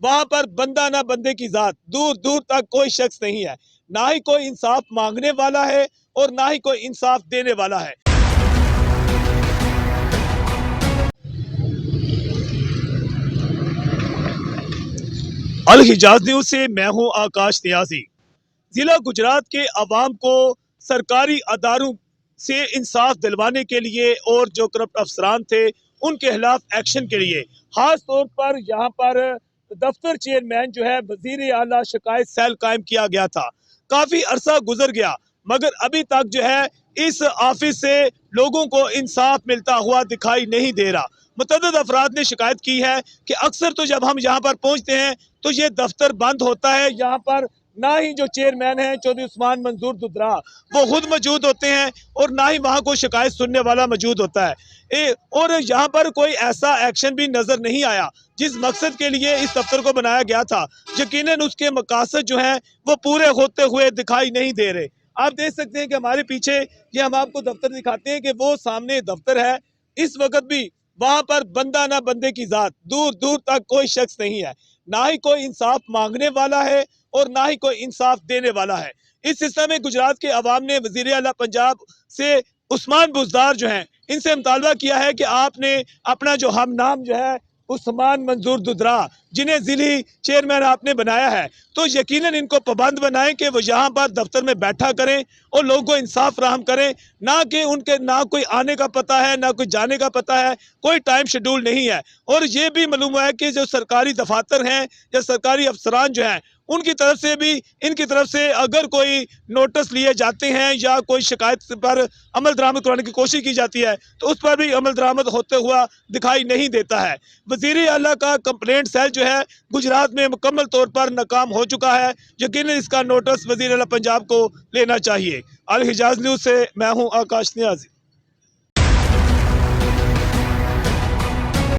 वहां पर बंदा ना बंदे की जात, दूर दूर तक कोई शख्स नहीं है। ना ही कोई इंसाफ मांगने वाला है और ना ही कोई इंसाफ देने वाला है। अल हिजाज न्यूज से मैं हूं आकाश नियाजी। जिला गुजरात के अवाम को सरकारी अदारों से इंसाफ दिलवाने के लिए और जो करप्ट अफसरान थे उनके खिलाफ एक्शन के लिए खास तौर पर यहाँ पर दफ्तर चेयरमैन जो है वजीर आला शिकायत सेल कायम किया गया था। काफी अरसा गुजर गया मगर अभी तक जो है इस ऑफिस से लोगों को इंसाफ मिलता हुआ दिखाई नहीं दे रहा। मुतअद्दिद अफराद ने शिकायत की है कि अक्सर तो जब हम यहाँ पर पहुँचते हैं तो ये दफ्तर बंद होता है। यहाँ पर ना ही जो चेयरमैन है चौधरी उस्मान मंजूर दुदरा वो खुद मौजूद होते हैं और ना ही वहाँ कोई शिकायत सुनने वाला मौजूद होता है। और यहाँ पर कोई ऐसा एक्शन भी नजर नहीं आया जिस मकसद के लिए इस दफ्तर को बनाया गया था। यकीनन उसके मकासद जो हैं वो पूरे होते हुए दिखाई नहीं दे रहे। आप देख सकते हैं कि हमारे पीछे ये हम आपको दफ्तर दिखाते हैं कि वो सामने दफ्तर है। इस वक्त भी वहां पर बंदा ना बंदे की जात, दूर दूर तक कोई शख्स नहीं है। ना ही कोई इंसाफ मांगने वाला है और ना ही कोई इंसाफ देने वाला है। इस सिलसिले में गुजरात के अवाम ने वजीर आला पंजाब से उस्मान बुज़दार जो हैं इनसे मुतालबा किया है कि आपने अपना जो हम नाम जो है उस्मान मंजूर दुदरा जिन्हें जिली चेयरमैन आपने बनाया है तो यकीनन इनको पाबंद बनाएं कि वो यहाँ पर दफ्तर में बैठा करें और लोगों को इंसाफ फराहम करें। ना कि उनके ना कोई आने का पता है ना कोई जाने का पता है, कोई टाइम शेड्यूल नहीं है। और ये भी मालूम है कि जो सरकारी दफातर हैं या सरकारी अफसरान जो हैं उनकी तरफ से भी इनकी तरफ से अगर कोई नोटिस लिए जाते हैं या कोई शिकायत पर अमल दरामद कराने की कोशिश की जाती है तो उस पर भी अमल दरामद होते हुआ दिखाई नहीं देता है। वजीर आला का कंप्लेंट सेल जो है गुजरात में मुकम्मल तौर पर नाकाम हो चुका है। यकीनन इसका नोटिस वजीर आला पंजाब को लेना चाहिए। अल हिजाज न्यूज से मैं हूं आकाश नियाजी।